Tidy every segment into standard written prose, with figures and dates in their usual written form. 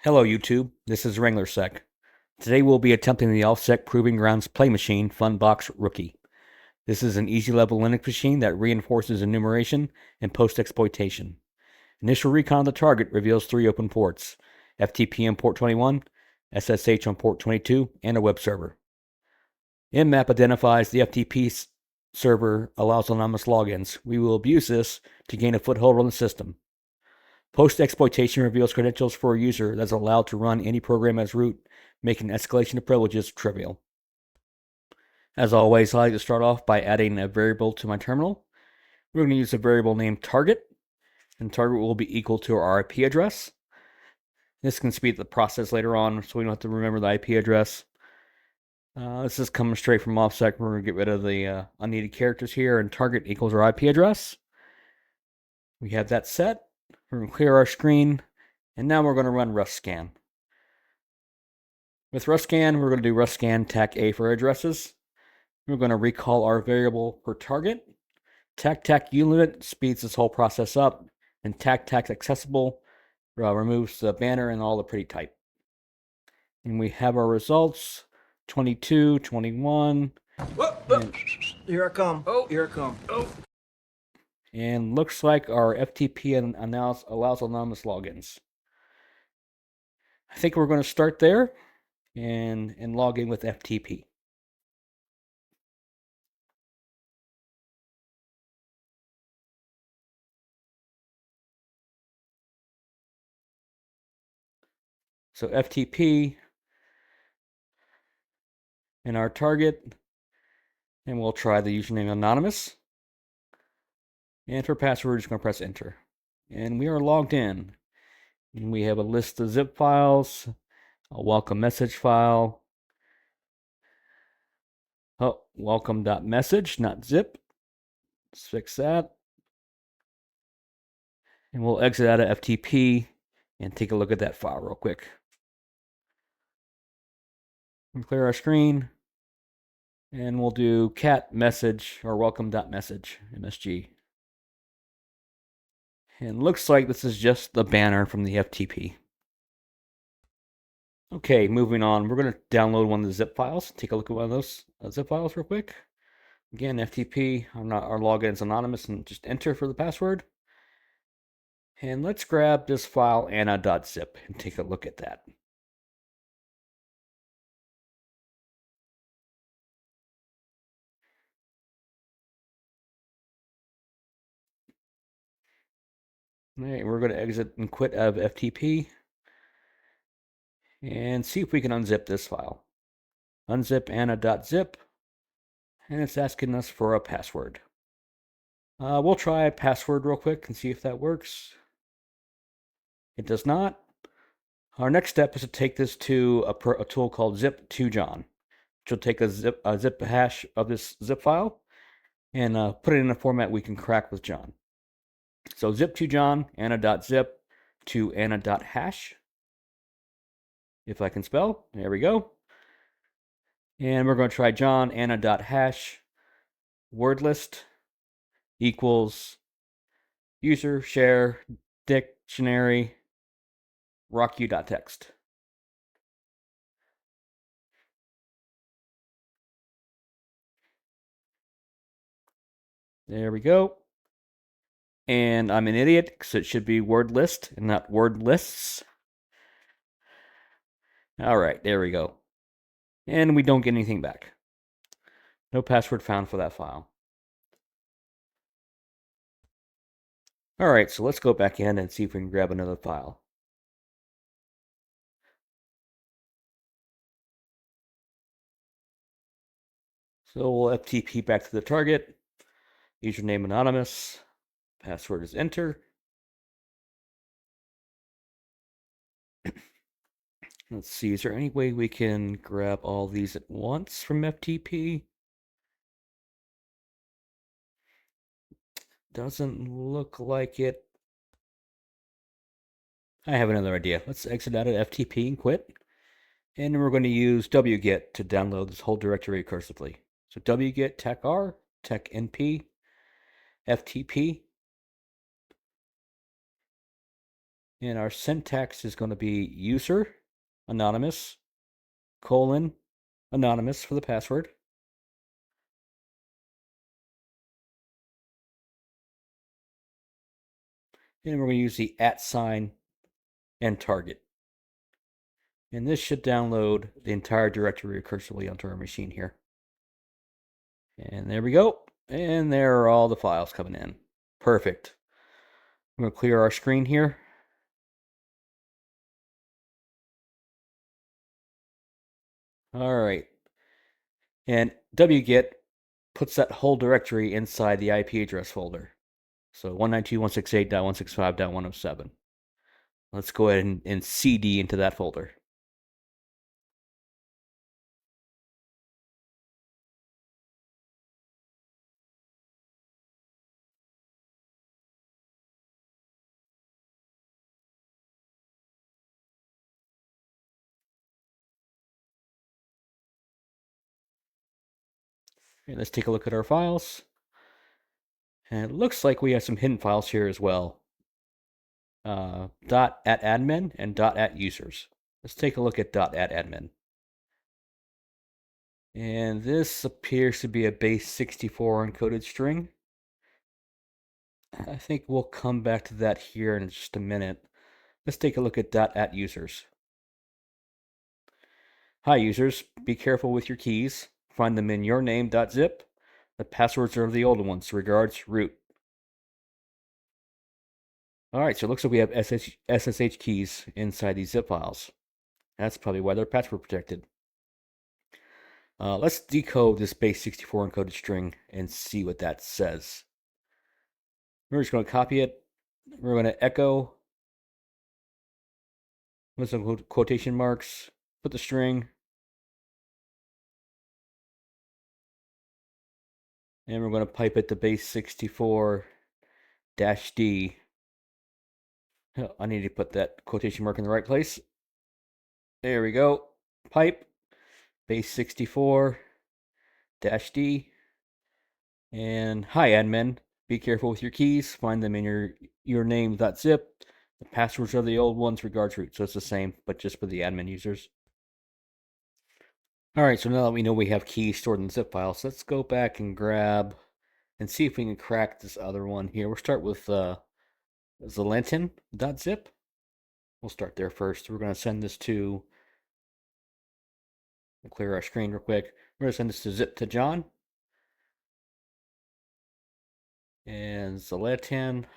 Hello YouTube, this is Wrangler-Sec. Today we'll be attempting the Offsec Proving Grounds Play Machine Funbox Rookie. This is an easy-level Linux machine that reinforces enumeration and post-exploitation. Initial recon of the target reveals 3 open ports, FTP on port 21, SSH on port 22, and a web server. Mmap identifies the FTP server allows anonymous logins. We will abuse this to gain a foothold on the system. Post-exploitation reveals credentials for a user that's allowed to run any program as root, making escalation of privileges trivial. As always, I like to start off by adding a variable to my terminal. We're going to use a variable named target, and target will be equal to our IP address. This can speed the process later on, so we don't have to remember the IP address. This is coming straight from Offsec. We're going to get rid of the unneeded characters here, and target equals our IP address. We have that set. We're going to clear our screen, and now we're going to run rustscan. With rustscan, we're going to do rustscan tac A for addresses. We're going to recall our variable for target. Tac unit speeds this whole process up, and tac accessible removes the banner and all the pretty type. And we have our results, 22, 21. Whoop. Here I come. Oh, here I come. Oh. And looks like our FTP allows anonymous logins. I think we're going to start there and log in with FTP. So FTP and our target, and we'll try the username anonymous. And for password, we're just going to press enter. And we are logged in. And we have a list of zip files, a welcome message file. Oh, welcome.message, not zip. Let's fix that. And we'll exit out of FTP and take a look at that file real quick. We'll clear our screen. And we'll do cat message or welcome.message, MSG. And looks like this is just the banner from the FTP. Okay, moving on. We're going to download one of the zip files. Take a look at one of those zip files real quick. Again, FTP. Our login is anonymous, and just enter for the password. And let's grab this file anna.zip and take a look at that. All right, we're going to exit and quit out of FTP and see if we can unzip this file. Unzip anna.zip, and it's asking us for a password. We'll try a password real quick and see if that works. It does not. Our next step is to take this to a tool called zip2john, which will take a zip hash of this zip file and put it in a format we can crack with John. So zip2john, anna.zip to anna.hash. If I can spell, there we go. And we're going to try John anna.hash word list equals user share dictionary rocku.txt. There we go. And I'm an idiot because it should be word list and not word lists. All right, there we go. And we don't get anything back. No password found for that file. All right, so let's go back in and see if we can grab another file. So we'll FTP back to the target. Username anonymous. Password is enter. Let's see, is there any way we can grab all these at once from FTP? Doesn't look like it. I have another idea. Let's exit out of FTP and quit. And we're going to use wget to download this whole directory recursively. So wget tecr, technp, ftp, And our syntax is going to be user, anonymous, colon, anonymous for the password. And we're going to use the @ and target. And this should download the entire directory recursively onto our machine here. And there we go. And there are all the files coming in. Perfect. I'm going to clear our screen here. All right. And wget puts that whole directory inside the IP address folder. So 192.168.165.107. Let's go ahead and cd into that folder. Okay, let's take a look at our files. And it looks like we have some hidden files here as well. .@admin and .@users. Let's take a look at .@admin. And this appears to be a base 64 encoded string. I think we'll come back to that here in just a minute. Let's take a look at .@users. Hi users, be careful with your keys. Find them in your name.zip. The passwords are the old ones. Regards, root. Alright, so it looks like we have SSH keys inside these zip files. That's probably why they're password protected. Let's decode this base 64 encoded string and see what that says. We're just going to copy it. We're going to echo with some quotation marks, put the string, and we're going to pipe it to base 64 -D. Oh, I need to put that quotation mark in the right place. There we go. Pipe, base 64 -D. And hi admin, be careful with your keys. Find them in your name.zip. The passwords are the old ones, regards root. So it's the same, but just for the admin users. All right, so now that we know we have keys stored in zip files, let's go back and grab and see if we can crack this other one here. We'll start with Zelentin.zip. We'll start there first. We're going to send this to, clear our screen real quick. We're going to send this to zip to John. And Zelentin.zip.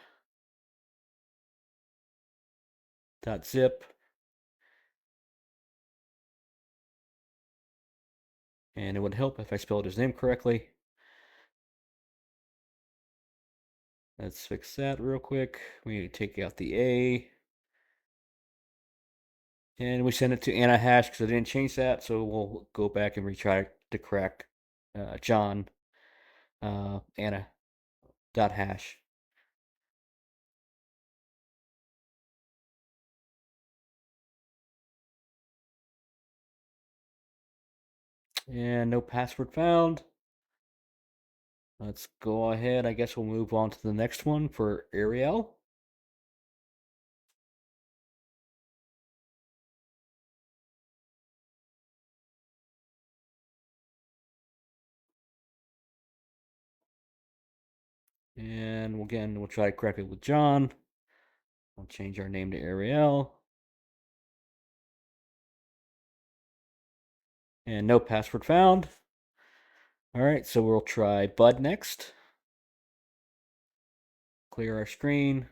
And it would help if I spelled his name correctly. Let's fix that real quick. We need to take out the A. And we send it to Anna hash because I didn't change that. So we'll go back and retry to crack John Anna.hash. And no password found. Let's go ahead. I guess we'll move on to the next one for Ariel. And again, we'll try to crack it with John. I'll change our name to Ariel. And no password found. All right, so we'll try Bud next. Clear our screen.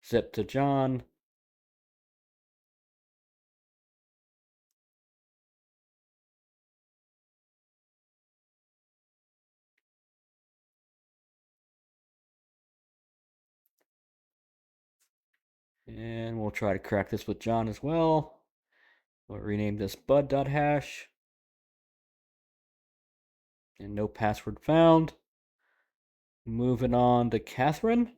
Zip to John. And we'll try to crack this with John as well. We'll rename this bud.hash. And no password found. Moving on to Catherine.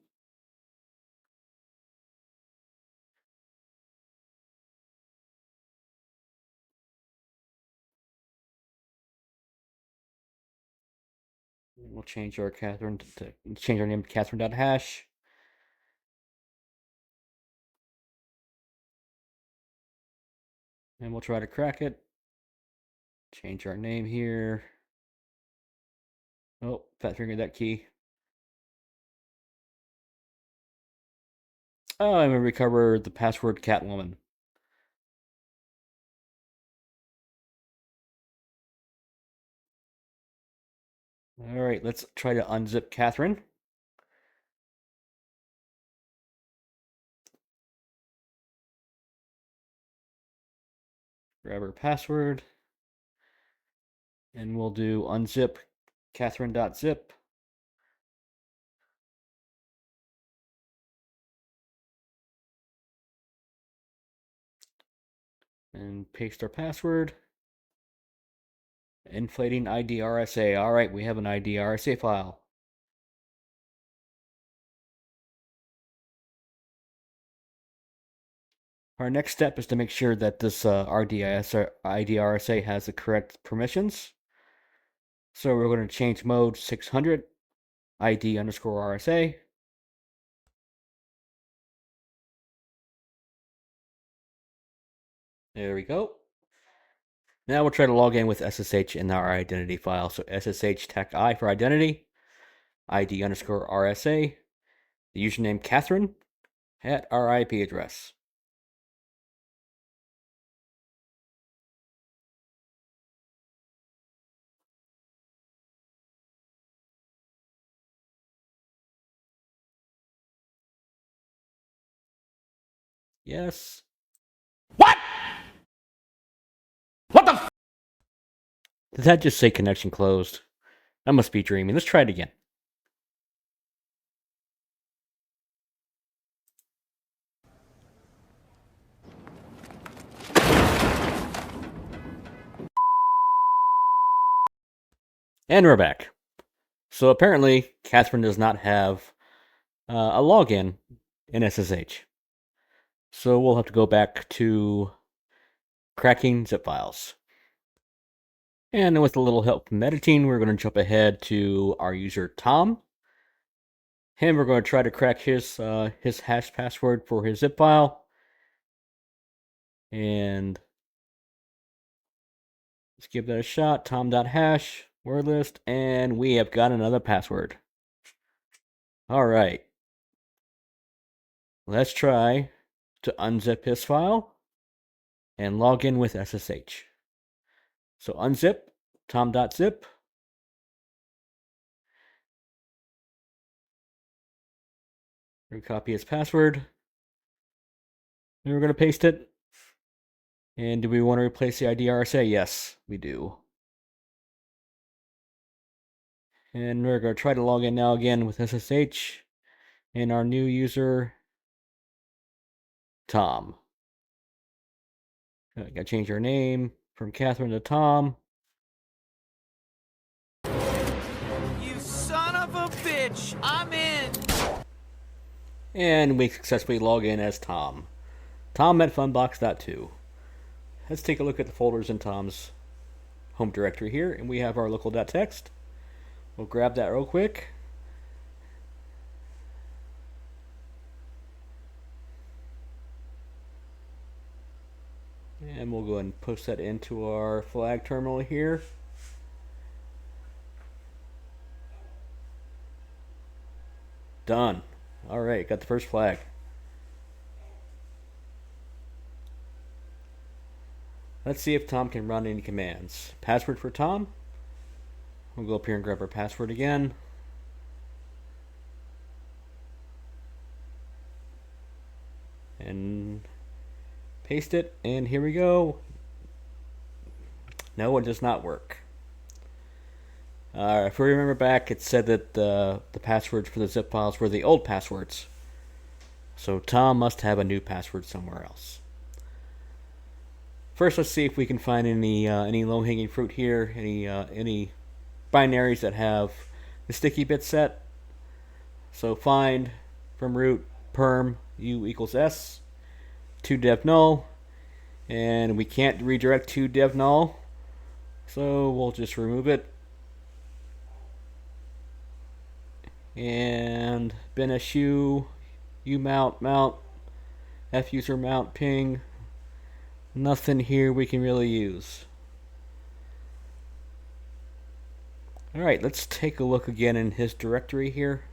We'll change our Catherine to change our name to Catherine.hash. And we'll try to crack it. Change our name here. Oh, fat fingered that key. Oh, I'm gonna recover the password Catwoman. Alright, let's try to unzip Catherine. Grab her password. And we'll do unzip Catherine.zip. And paste our password. Inflating IDRSA. Alright, we have an IDRSA file. Our next step is to make sure that this IDRSA has the correct permissions. So we're going to change mode 600 ID underscore RSA. There we go. Now we'll try to log in with SSH in our identity file. So SSH tech I for identity, ID underscore RSA, the username Catherine at our IP address. Yes. What? What the f? Did that just say connection closed? I must be dreaming. Let's try it again. And we're back. So apparently, Catherine does not have a login in SSH. So we'll have to go back to cracking zip files. And with a little help from editing, we're going to jump ahead to our user Tom. And we're going to try to crack his hash password for his zip file. And let's give that a shot. Tom.hash, word list, and we have got another password. All right. Let's try to unzip his file and log in with SSH. So unzip, tom.zip. Copy his password. And we're going to paste it. And do we want to replace the IDRSA? Yes, we do. And we're going to try to log in now again with SSH. And our new user, Tom. Got to change our name from Catherine to Tom. You son of a bitch! I'm in! And we successfully log in as Tom. Tom at Funbox.2. Let's take a look at the folders in Tom's home directory here. And we have our local.txt. We'll grab that real quick. And we'll go ahead and post that into our flag terminal here. Done. Alright, got the first flag. Let's see if Tom can run any commands. Password for Tom. We'll go up here and grab our password again. And paste it, and here we go. No, it does not work. If we remember back, it said that the passwords for the zip files were the old passwords. So Tom must have a new password somewhere else. First, let's see if we can find any low-hanging fruit here, any binaries that have the sticky bit set. So find from root perm u equals s to dev null, and we can't redirect to dev null, so we'll just remove it. And bin su mount f user mount ping Nothing here we can really use. Alright, let's take a look again in his directory here.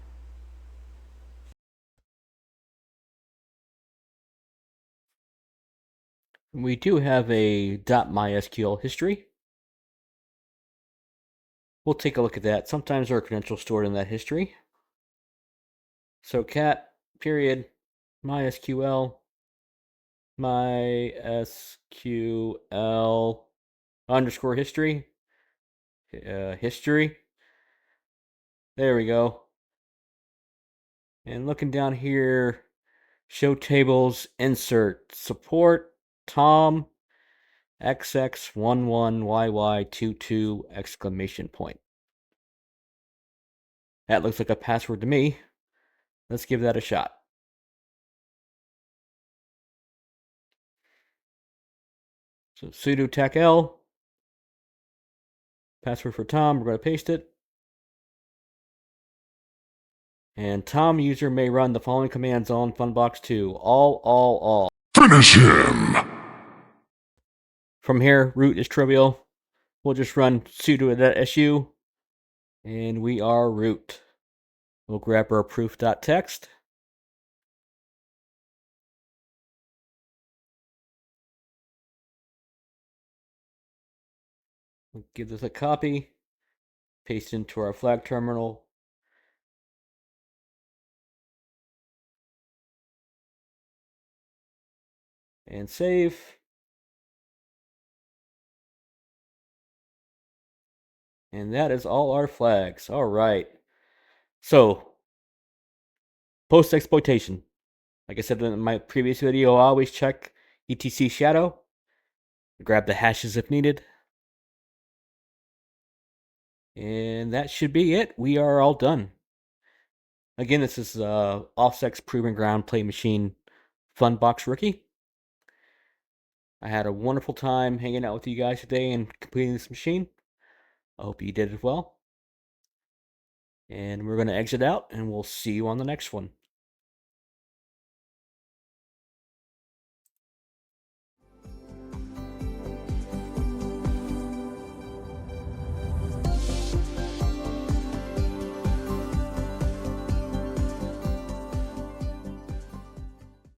We do have a .mysql history. We'll take a look at that. Sometimes there are credentials stored in that history. So cat period mysql underscore history. History. There we go. And looking down here, show tables, insert, support, Tom, XX11YY22 exclamation point. That looks like a password to me. Let's give that a shot. So sudo tacl, password for Tom, we're going to paste it. And Tom user may run the following commands on Funbox 2. All. Finish him! From here, root is trivial. We'll just run sudo.su, and we are root. We'll grab our proof.txt. We'll give this a copy, paste into our flag terminal. And save. And that is all our flags. All right. So, post exploitation. Like I said in my previous video, I always check etc shadow. Grab the hashes if needed. And that should be it. We are all done. Again, this is Offsec's Proving Ground Play Machine Funbox Rookie. I had a wonderful time hanging out with you guys today and completing this machine. I hope you did as well. And we're going to exit out, and we'll see you on the next one.